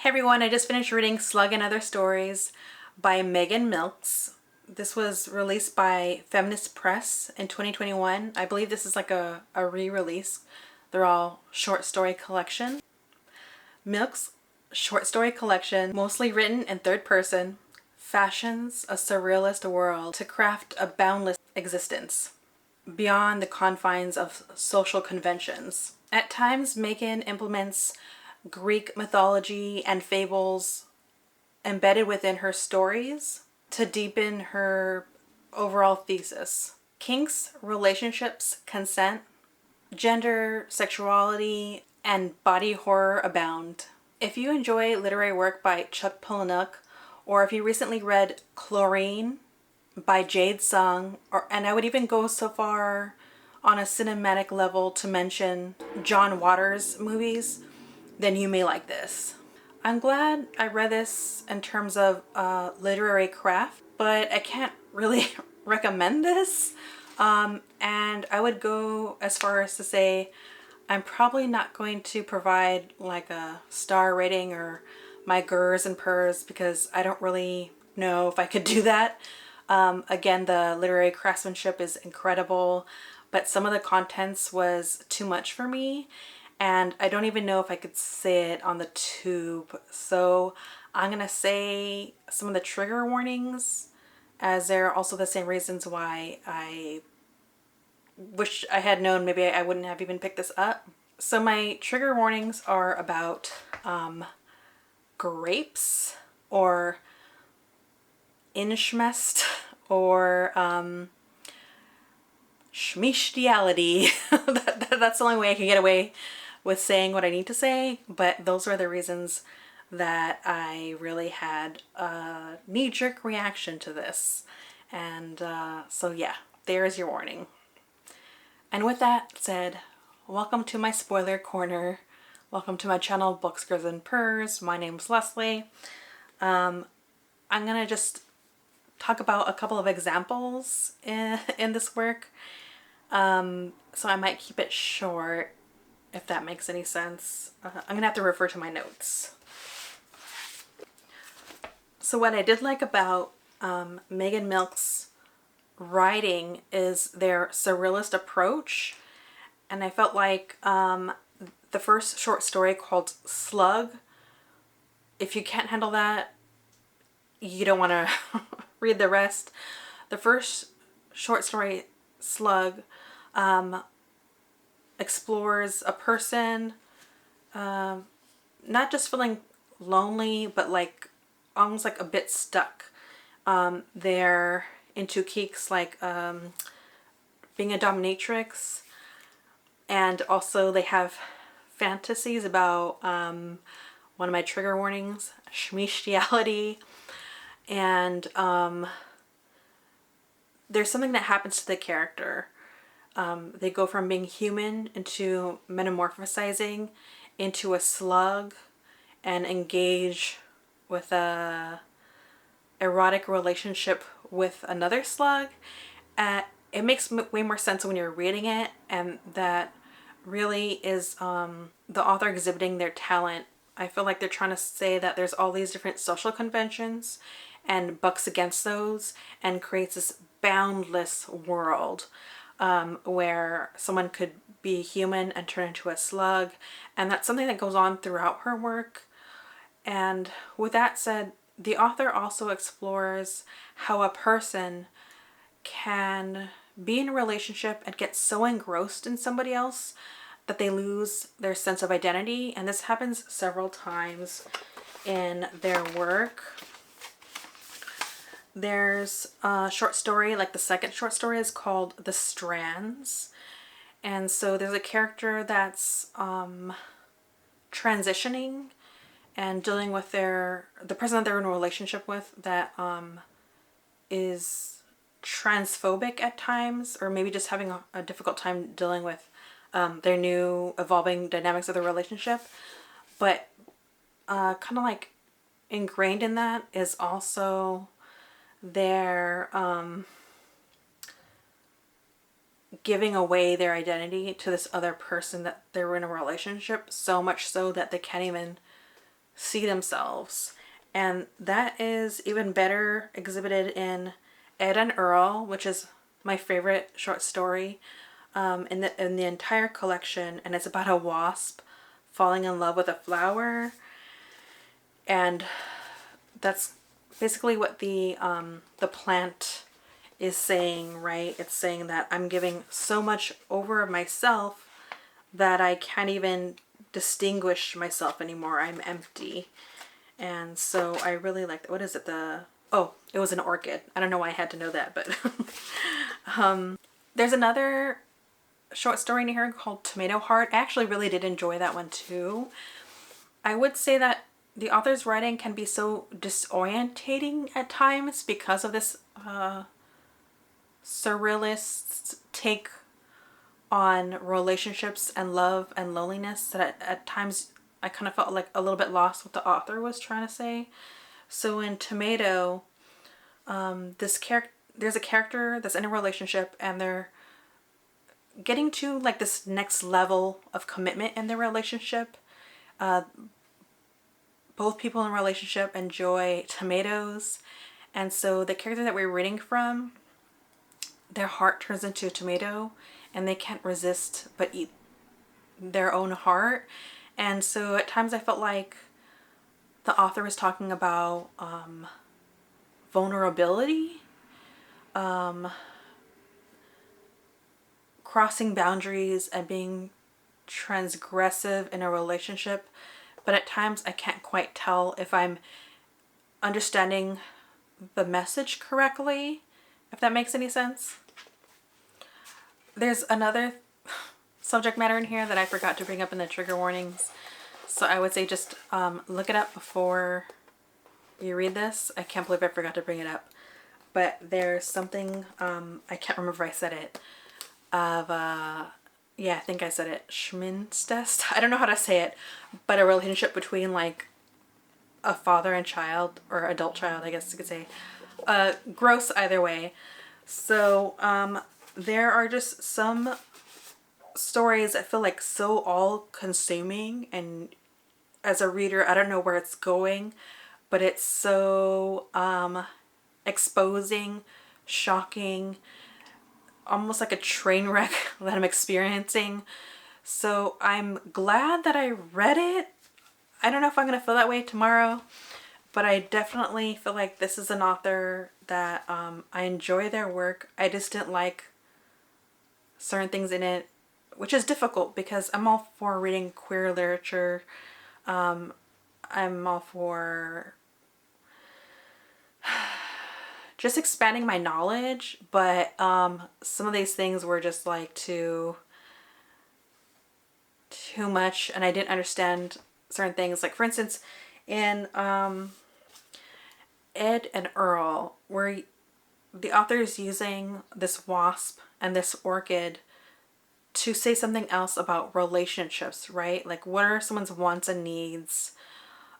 Hey everyone, I just finished reading Slug and Other Stories by Megan Milks. This was released by Feminist Press in 2021. I believe this is like a re-release. They're all short story collection. Milks' short story collection, mostly written in third person, fashions a surrealist world to craft a boundless existence beyond the confines of social conventions. At times, Megan implements Greek mythology and fables embedded within her stories to deepen her overall thesis. Kinks, relationships, consent, gender, sexuality, and body horror abound. If you enjoy literary work by Chuck Palahniuk, or if you recently read Chlorine by Jade, and I would even go so far on a cinematic level to mention John Waters movies, then you may like this. I'm glad I read this in terms of literary craft, but I can't really recommend this. And I would go as far as to say I'm probably not going to provide like a star rating or my gers and purrs because I don't really know if I could do that. Again, the literary craftsmanship is incredible, but some of the contents was too much for me. And I don't even know if I could say it on the tube. So I'm going to say some of the trigger warnings, as they're also the same reasons why I wish I had known maybe I wouldn't have even picked this up. So my trigger warnings are about grapes or inschmest or schmichtiality. That's the only way I can get away with saying what I need to say, but those are the reasons that I really had a knee-jerk reaction to this. And so yeah, there's your warning. And with that said, welcome to my spoiler corner. Welcome to my channel, Books, Girls, and Purrs. My name's Leslie. I'm gonna just talk about a couple of examples in this work. So I might keep it short, if that makes any sense. I'm gonna have to refer to my notes. So what I did like about Megan Milks' writing is their surrealist approach. And I felt like the first short story called Slug, if you can't handle that, you don't want to read the rest. The first short story, Slug, explores a person not just feeling lonely, but like almost like a bit stuck. They're into kinks like being a dominatrix, and also they have fantasies about one of my trigger warnings, schmichtiality, and there's something that happens to the character. They go from being human into metamorphosizing into a slug and engage with a erotic relationship with another slug. It makes way more sense when you're reading it, and that really is the author exhibiting their talent. I feel like they're trying to say that there's all these different social conventions and bucks against those and creates this boundless world where someone could be human and turn into a slug. And that's something that goes on throughout her work. And with that said, the author also explores how a person can be in a relationship and get so engrossed in somebody else that they lose their sense of identity. And this happens several times in their work. There's a short story, like the second short story is called The Strands. And so there's a character that's transitioning and dealing with the person that they're in a relationship with that is transphobic at times, or maybe just having a difficult time dealing with their new evolving dynamics of the relationship. But kind of like ingrained in that is also their giving away their identity to this other person that they're in a relationship, so much so that they can't even see themselves. And that is even better exhibited in Ed and Earl, which is my favorite short story in the entire collection. And it's about a wasp falling in love with a flower. And that's basically what the plant is saying, right? It's saying that I'm giving so much over of myself that I can't even distinguish myself anymore. I'm empty. And so I really like that. What is it? Oh, it was an orchid. I don't know why I had to know that, but there's another short story in here called Tomato Heart. I actually really did enjoy that one too. I would say that the author's writing can be so disorientating at times because of this surrealist take on relationships and love and loneliness that at times I kind of felt like a little bit lost what the author was trying to say. So in Tomato, there's a character that's in a relationship and they're getting to like this next level of commitment in their relationship. Both people in a relationship enjoy tomatoes, and so the character that we're reading from, their heart turns into a tomato and they can't resist but eat their own heart. And so at times I felt like the author was talking about vulnerability, crossing boundaries and being transgressive in a relationship. But at times I can't quite tell if I'm understanding the message correctly, if that makes any sense. There's another subject matter in here that I forgot to bring up in the trigger warnings. So I would say just look it up before you read this. I can't believe I forgot to bring it up. But there's something, I can't remember if I said it, of, yeah, I think I said it, Schminstest. I don't know how to say it, but a relationship between like a father and child, or adult child, I guess you could say. Gross either way. So there are just some stories that feel like so all-consuming, and as a reader I don't know where it's going, but it's so exposing, shocking, almost like a train wreck that I'm experiencing. So I'm glad that I read it. I don't know if I'm gonna feel that way tomorrow, but I definitely feel like this is an author that I enjoy their work. I just didn't like certain things in it, which is difficult because I'm all for reading queer literature. I'm all for just expanding my knowledge, but some of these things were just like too much, and I didn't understand certain things. Like for instance, in Ed and Earl, where the author is using this wasp and this orchid to say something else about relationships, right? Like what are someone's wants and needs?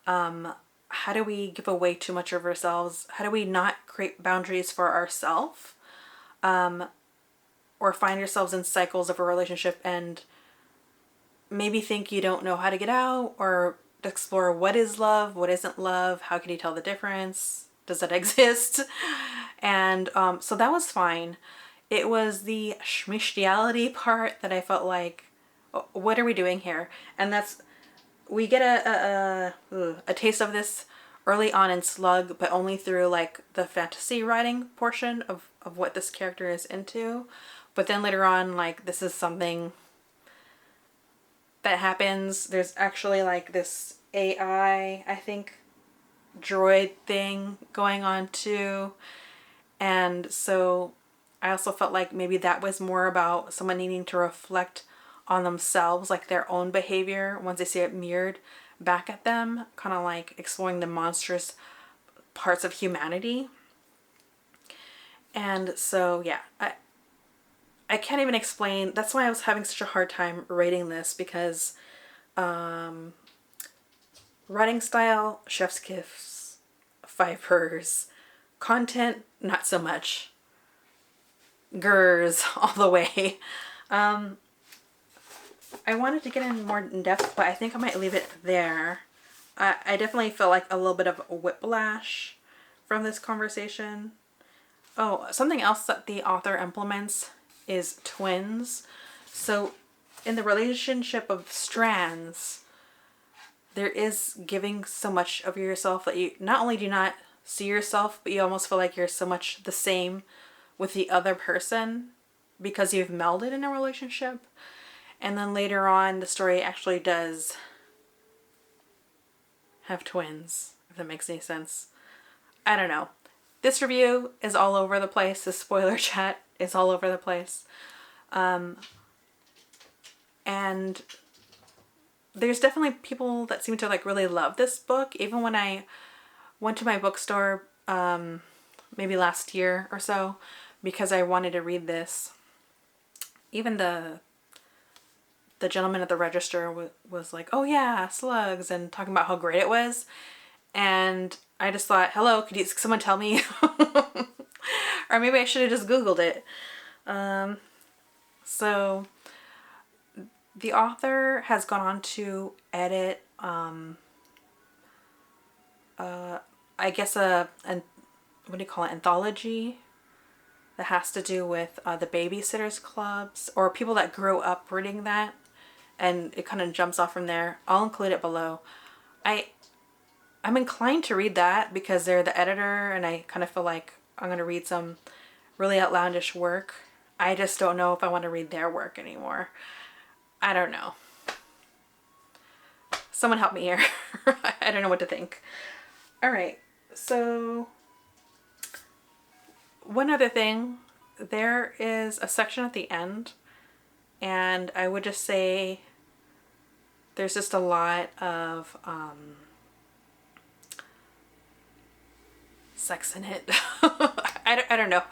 How do we give away too much of ourselves? How do we not create boundaries for ourselves? Or find yourselves in cycles of a relationship and maybe think you don't know how to get out, or explore what is love, what isn't love, how can you tell the difference? Does that exist? And so that was fine. It was the schmishtiality part that I felt like, what are we doing here? And that's, we get a taste of this early on in Slug, but only through like the fantasy writing portion of what this character is into. But then later on, like this is something that happens. There's actually like this AI, I think, droid thing going on too. And so I also felt like maybe that was more about someone needing to reflect on themselves, like their own behavior once they see it mirrored back at them, kind of like exploring the monstrous parts of humanity. And so yeah, I can't even explain. That's why I was having such a hard time rating this, because writing style, chef's kiss, 5 purrs. Content, not so much. Gurs all the way. I wanted to get in more in depth, but I think I might leave it there. I definitely feel like a little bit of a whiplash from this conversation. Oh, something else that the author implements is twins. So in the relationship of strands, there is giving so much of yourself that you not only do not see yourself, but you almost feel like you're so much the same with the other person because you've melded in a relationship. And then later on, the story actually does have twins, if that makes any sense. I don't know. This review is all over the place. The spoiler chat is all over the place. And there's definitely people that seem to like really love this book. Even when I went to my bookstore maybe last year or so because I wanted to read this, even the gentleman at the register was like, oh yeah, slugs, and talking about how great it was. And I just thought, hello, could someone tell me? Or maybe I should have just Googled it. So the author has gone on to edit, I guess what do you call it, anthology that has to do with the babysitters clubs or people that grew up reading that, and it kind of jumps off from there. I'll include it below. I'm inclined to read that because they're the editor, and I kind of feel like I'm going to read some really outlandish work. I just don't know if I want to read their work anymore. I don't know. Someone help me here. I don't know what to think. All right, so one other thing, there is a section at the end, and I would just say there's just a lot of sex in it. I don't know.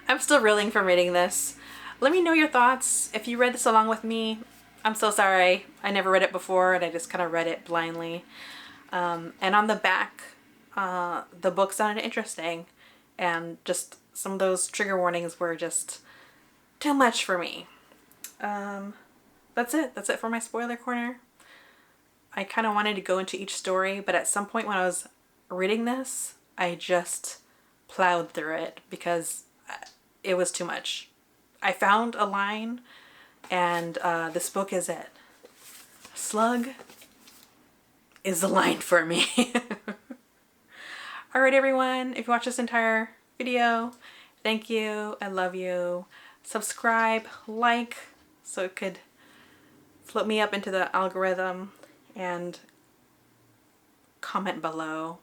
I'm still reeling from reading this. Let me know your thoughts. If you read this along with me, I'm so sorry. I never read it before and I just kind of read it blindly. And on the back, the book sounded interesting, and just some of those trigger warnings were just too much for me. That's it. That's it for my spoiler corner. I kind of wanted to go into each story, but at some point when I was reading this, I just plowed through it because it was too much. I found a line, and this book is it. Slug is the line for me. Alright everyone, if you watched this entire video, thank you, I love you. Subscribe, like, so it could flip me up into the algorithm, and comment below.